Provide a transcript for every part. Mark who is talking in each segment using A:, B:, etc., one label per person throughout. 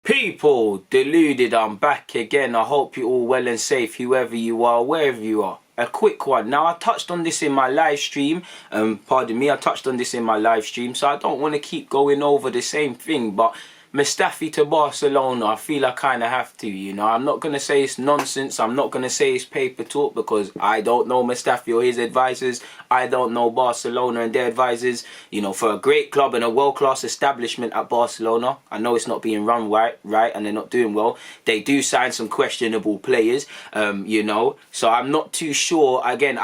A: People, Deluded, I'm back again. I hope you're all well and safe, whoever you are, wherever you are. A quick one. Now, I touched on this in my live stream. I touched on this in my live stream, so I don't want to keep going over the same thing, but Mustafi to Barcelona, I feel I kind of have to, you know. I'm not going to say it's nonsense. I'm not going to say it's paper talk because I don't know Mustafi or his advisors. I don't know Barcelona and their advisors. You know, for a great club and a world-class establishment at Barcelona, I know it's not being run right, and they're not doing well. They do sign some questionable players, you know. So I'm not too sure. Again,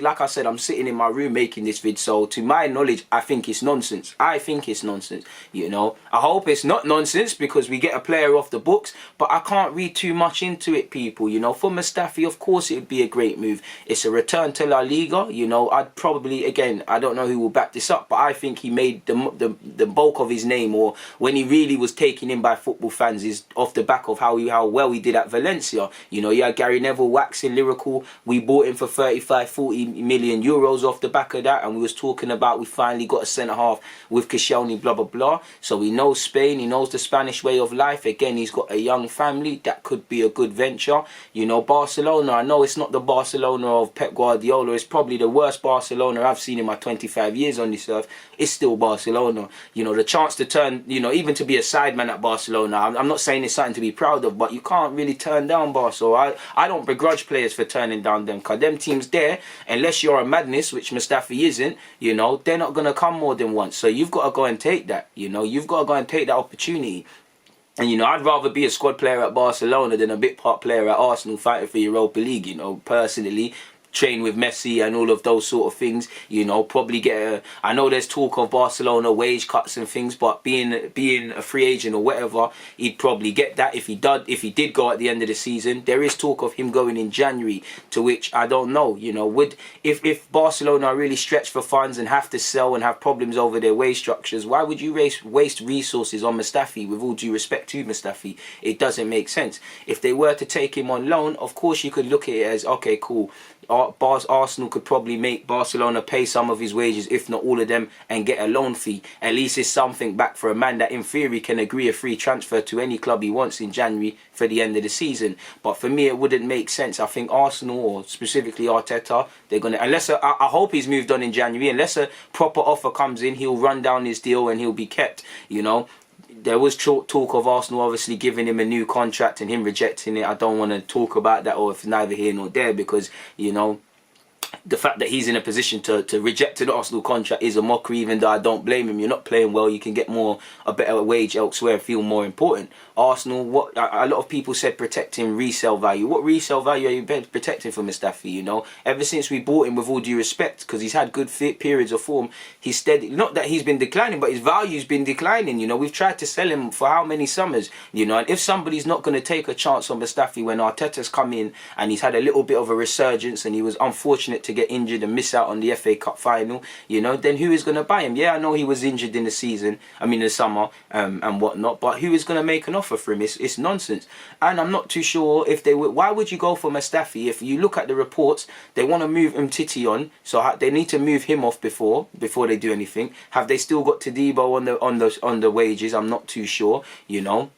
A: like I said, I'm sitting in my room making this vid. So to my knowledge, I think it's nonsense. I think it's nonsense, you know. I hope it's not nonsense because we get a player off the books, but I can't read too much into it, people. You know, for Mustafi, of course it would be a great move. It's a return to La Liga. You know, I'd probably, again, I don't know who will back this up, but I think he made the bulk of his name, or when he really was taken in by football fans, is off the back of how well he did at Valencia. You know, you had Gary Neville waxing lyrical. We bought him for 35-40 million euros off the back of that, and we was talking about we finally got a centre half with Koscielny, blah blah blah. So he knows Spain, he knows the Spanish way of life. Again, he's got a young family. That could be a good venture. You know, Barcelona, I know it's not the Barcelona of Pep Guardiola. It's probably the worst Barcelona I've seen in my 25 years on this earth. It's still Barcelona. You know, the chance to turn, you know, even to be a sideman at Barcelona, I'm not saying it's something to be proud of, but you can't really turn down Barca. I don't begrudge players for turning down them, because them teams there, unless you're a madness, which Mustafi isn't, you know, they're not going to come more than once. So you've got to go and take that, you know, you've got to go and take that opportunity. And, you know, I'd rather be a squad player at Barcelona than a bit part player at Arsenal fighting for Europa League, you know, personally. Train with Messi and all of those sort of things, you know, probably get a, I know there's talk of Barcelona wage cuts and things, but being a free agent or whatever, he'd probably get that if he did go at the end of the season. There is talk of him going in January, to which I don't know, you know, if Barcelona are really stretched for funds and have to sell and have problems over their wage structures, why would you waste resources on Mustafi? With all due respect to Mustafi, it doesn't make sense. If they were to take him on loan, of course you could look at it as, okay, cool, Arsenal could probably make Barcelona pay some of his wages, if not all of them, and get a loan fee. At least it's something back for a man that in theory can agree a free transfer to any club he wants in January for the end of the season. But for me, it wouldn't make sense. I think Arsenal, or specifically Arteta, they're going to, unless I hope he's moved on in January, unless a proper offer comes in, he'll run down his deal and he'll be kept, you know. There was talk of Arsenal obviously giving him a new contract and him rejecting it. I don't want to talk about that, or if neither here nor there, because, you know, the fact that he's in a position to reject an Arsenal contract is a mockery, even though I don't blame him. You're not playing well, you can get a better wage elsewhere and feel more important. Arsenal, what a lot of people said, protecting resale value. What resale value are you protecting for Mustafi, you know? Ever since we bought him, with all due respect, because he's had good periods of form, he's steady. Not that he's been declining, but his value's been declining, you know. We've tried to sell him for how many summers, you know? And if somebody's not going to take a chance on Mustafi when Arteta's come in and he's had a little bit of a resurgence and he was unfortunate to get injured and miss out on the FA Cup final, you know, then who is going to buy him? Yeah, I know he was injured in the season, in the summer, and whatnot, but who is going to make an offer for him? It's nonsense. And I'm not too sure if they would. Why would you go for Mustafi? If you look at the reports, they want to move Umtiti on, so they need to move him off before they do anything. Have they still got Todibo on the wages? I'm not too sure, you know.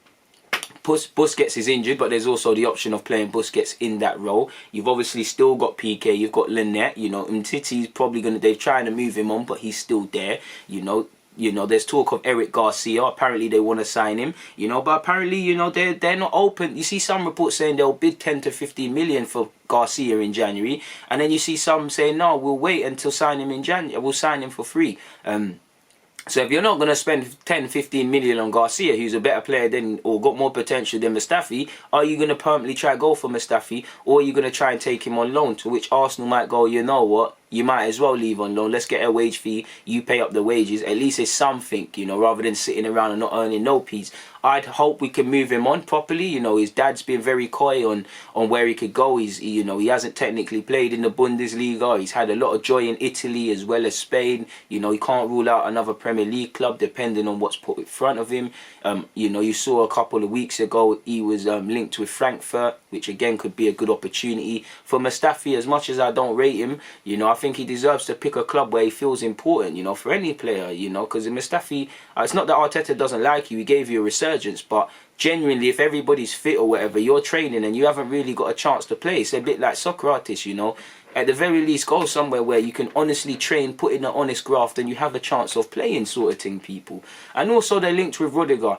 A: Busquets is injured, but there's also the option of playing Busquets in that role. You've obviously still got PK, you've got Lynette, you know. Umtiti's probably they're trying to move him on, but he's still there, you know. You know, there's talk of Eric Garcia. Apparently they want to sign him, you know, but apparently, you know, they're not open. You see some reports saying they'll bid 10 to 15 million for Garcia in January, and then you see some saying, no, we'll wait until sign him in January. We'll sign him for free. So if you're not going to spend 10, 15 million on Garcia, who's a better player than, or got more potential than Mustafi, are you going to permanently try to go for Mustafi, or are you going to try and take him on loan? To which Arsenal might go, you know what, you might as well leave on loan. Let's get a wage fee. You pay up the wages. At least it's something, you know, rather than sitting around and not earning no peas. I'd hope we can move him on properly. You know, his dad's been very coy on where he could go. You know, he hasn't technically played in the Bundesliga. He's had a lot of joy in Italy as well as Spain. You know, he can't rule out another Premier League club depending on what's put in front of him. You know, you saw a couple of weeks ago he was linked with Frankfurt, which again could be a good opportunity for Mustafi. As much as I don't rate him, you know, I think he deserves to pick a club where he feels important, you know, for any player, you know, because Mustafi, it's not that Arteta doesn't like you, he gave you a resurgence, but genuinely, if everybody's fit or whatever, you're training and you haven't really got a chance to play. It's a bit like soccer artists, you know. At the very least, go somewhere where you can honestly train, put in an honest graft, and you have a chance of playing, sort of thing, people. And also, they're linked with Rudiger.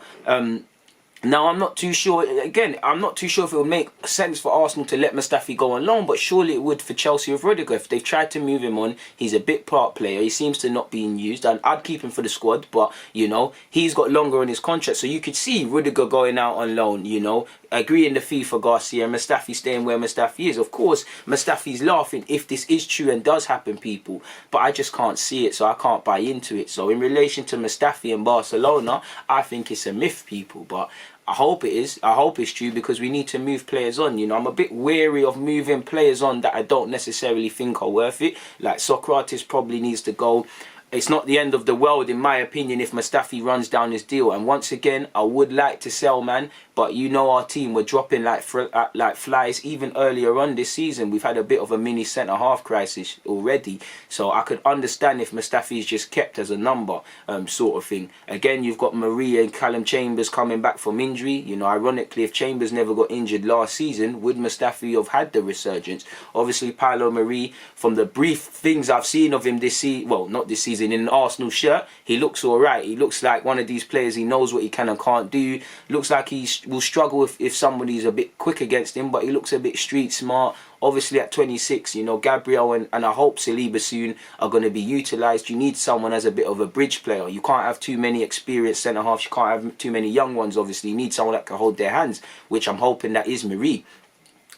A: Now, I'm not too sure, again, I'm not too sure if it would make sense for Arsenal to let Mustafi go on loan, but surely it would for Chelsea with Rudiger. If they've tried to move him on, he's a bit part player. He seems to not being used, and I'd keep him for the squad, but, you know, he's got longer on his contract, so you could see Rudiger going out on loan, you know, agreeing the fee for Garcia, and Mustafi staying where Mustafi is. Of course, Mustafi's laughing if this is true and does happen, people, but I just can't see it, so I can't buy into it. So in relation to Mustafi and Barcelona, I think it's a myth, people, but I hope it is. I hope it's true, because we need to move players on. You know, I'm a bit wary of moving players on that I don't necessarily think are worth it. Like Socrates probably needs to go. It's not the end of the world, in my opinion, if Mustafi runs down his deal. And once again, I would like to sell, man. But you know our team, we're dropping like flies. Even earlier on this season, we've had a bit of a mini centre-half crisis already. So I could understand if Mustafi is just kept as a number, sort of thing. Again, you've got Maria and Callum Chambers coming back from injury. You know, ironically, if Chambers never got injured last season, would Mustafi have had the resurgence? Obviously, Paolo Marie, from the brief things I've seen of him this season, well, not this season, in an Arsenal shirt, he looks all right. He looks like one of these players, he knows what he can and can't do. Looks like he will struggle if somebody's a bit quick against him, but he looks a bit street smart. Obviously at 26, you know, Gabriel and I hope Saliba soon are going to be utilised. You need someone as a bit of a bridge player. You can't have too many experienced centre-halves. You can't have too many young ones, obviously. You need someone that can hold their hands, which I'm hoping that is Marie.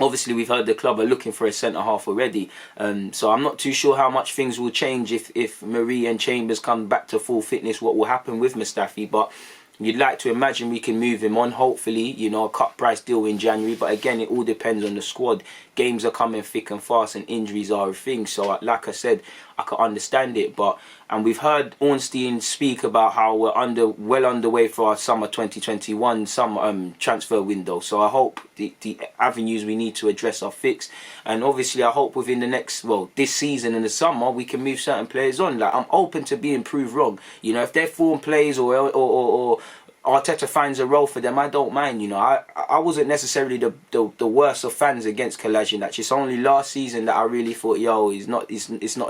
A: Obviously, we've heard the club are looking for a centre-half already. So I'm not too sure how much things will change if Marie and Chambers come back to full fitness, what will happen with Mustafi. But you'd like to imagine we can move him on, hopefully, you know, a cut price deal in January. But again, it all depends on the squad. Games are coming thick and fast and injuries are a thing. So like I said, I can understand it. And we've heard Ornstein speak about how we're well underway for our summer 2021 transfer window. So I hope the avenues we need to address are fixed. And obviously I hope within the next, well, this season in the summer, we can move certain players on. Like, I'm open to being proved wrong. You know, if their form plays or Arteta finds a role for them, I don't mind. You know, I wasn't necessarily the worst of fans against Kolasinac. It's only last season that I really thought, yo, it's not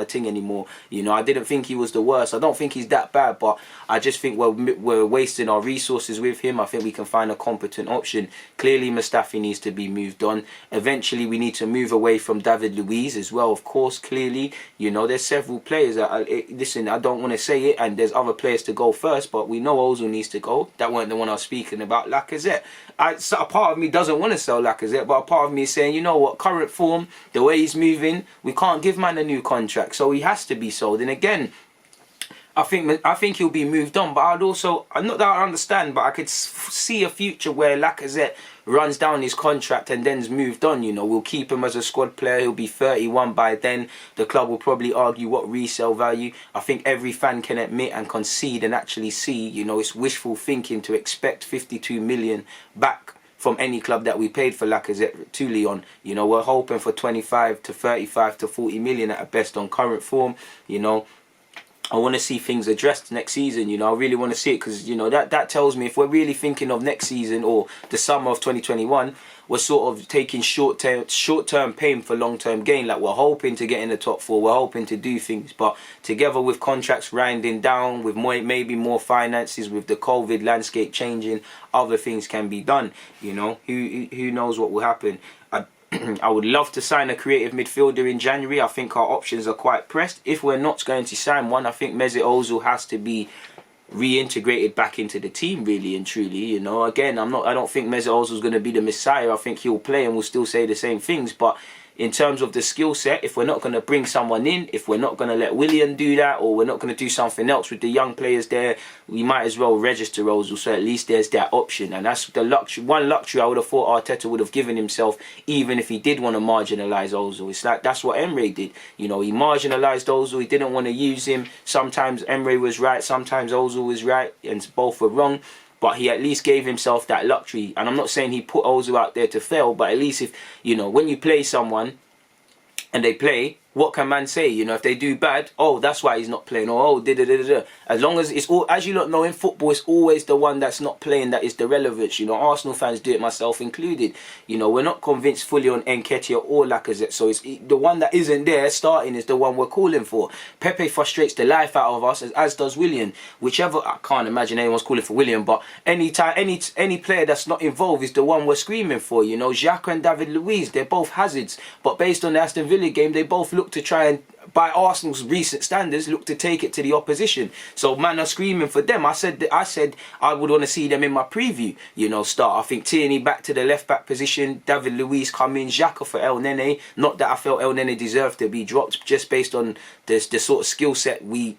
A: a thing anymore. You know, I didn't think he was the worst. I don't think he's that bad, but I just think we're wasting our resources with him. I think we can find a competent option. Clearly, Mustafi needs to be moved on. Eventually, we need to move away from David Luiz as well. Of course, clearly, you know, there's several players that listen, I don't want to say it, and there's other players to go first, but we know Ozil needs to go. That weren't the one I was speaking about. Lacazette. So a part of me doesn't want to sell Lacazette, but a part of me is saying, you know what, current form, the way he's moving, we can't give man a new contract, so he has to be sold. And again, I think he'll be moved on, but I'd also, not that I understand, but I could see a future where Lacazette runs down his contract and then's moved on. You know, we'll keep him as a squad player. He'll be 31 by then. The club will probably argue what resale value. I think every fan can admit and concede and actually see, you know, it's wishful thinking to expect 52 million back from any club that we paid for Lacazette to Lyon. You know, we're hoping for 25 to 35 to 40 million at best on current form. You know, I want to see things addressed next season. You know, I really want to see it, because, you know, that tells me if we're really thinking of next season or the summer of 2021, we're sort of taking short-term pain for long-term gain. Like, we're hoping to get in the top four, we're hoping to do things, but together with contracts winding down, with maybe more finances, with the COVID landscape changing, other things can be done. You know, who knows what will happen. I would love to sign a creative midfielder in January. I think our options are quite pressed. If we're not going to sign one, I think Mesut Ozil has to be reintegrated back into the team, really and truly. You know, again, I don't think Mesut Ozil is going to be the Messiah. I think he'll play and will still say the same things, but in terms of the skill set, if we're not going to bring someone in, if we're not going to let Willian do that, or we're not going to do something else with the young players there, we might as well register Ozil, so at least there's that option. And that's the one luxury I would have thought Arteta would have given himself, even if he did want to marginalise Ozil. It's like, that's what Emre did. You know, he marginalised Ozil, he didn't want to use him. Sometimes Emre was right, sometimes Ozil was right, and both were wrong. But he at least gave himself that luxury. And I'm not saying he put Ozil out there to fail, but at least if, you know, when you play someone and they play, what can man say? You know, if they do bad, oh, that's why he's not playing, or oh, da. As long as it's all, as you lot know, in football, it's always the one that's not playing that is the relevance. You know, Arsenal fans do it, myself included. You know, we're not convinced fully on Nketiah or Lacazette, so it's the one that isn't there starting is the one we're calling for. Pepe frustrates the life out of us, as does Willian. Whichever, I can't imagine anyone's calling for Willian, but any player that's not involved is the one we're screaming for. You know, Xhaka and David Luiz, they're both hazards, but based on the Aston Villa game, they both look to try and, by Arsenal's recent standards, look to take it to the opposition. So man are screaming for them. I said I would want to see them in my preview, you know, start. I think Tierney back to the left back position, David Luiz come in, Xhaka for El Nene. Not that I felt El Nene deserved to be dropped, just based on the sort of skill set we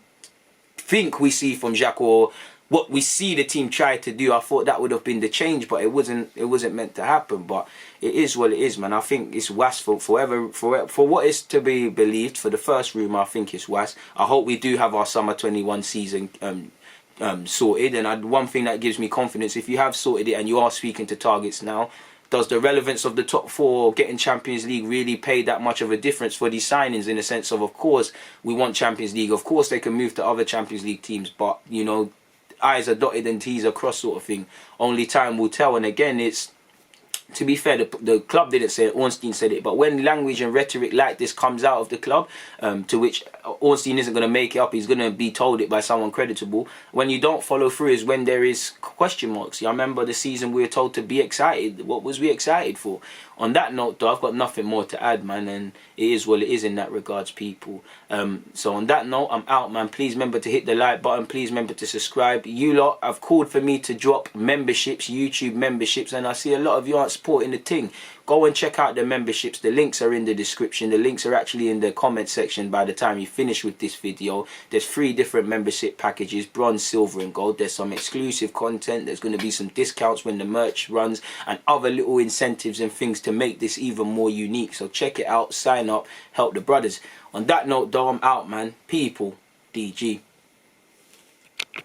A: think we see from Xhaka, or what we see the team try to do. I thought that would have been the change, but it wasn't meant to happen. But it is what it is, man. I think it's was for what is to be believed. For the first rumour, I think it's was. I hope we do have our summer 21 season sorted. And one thing that gives me confidence, if you have sorted it and you are speaking to targets now, does the relevance of the top four getting Champions League really pay that much of a difference for these signings, in the sense of course, we want Champions League. Of course, they can move to other Champions League teams, but, you know, I's are dotted and T's are crossed sort of thing. Only time will tell. And again, it's, to be fair, the club didn't say it, Ornstein said it, but when language and rhetoric like this comes out of the club, to which Ornstein isn't going to make it up, he's going to be told it by someone creditable, when you don't follow through is when there is question marks. I remember the season we were told to be excited. What was we excited for? On that note, though, I've got nothing more to add, man, and it is what it is in that regards, people. So on that note, I'm out, man. Please remember to hit the like button. Please remember to subscribe. You lot have called for me to drop memberships, YouTube memberships, and I see a lot of you aren't supporting the thing. Go and check out the memberships. The links are in the description. The links are actually in the comment section by the time you finish with this video. There's 3 different membership packages: bronze, silver and gold. There's some exclusive content. There's going to be some discounts when the merch runs, and other little incentives and things to make this even more unique. So check it out, sign up, help the brothers. On that note, though, I'm out, man. People, DG.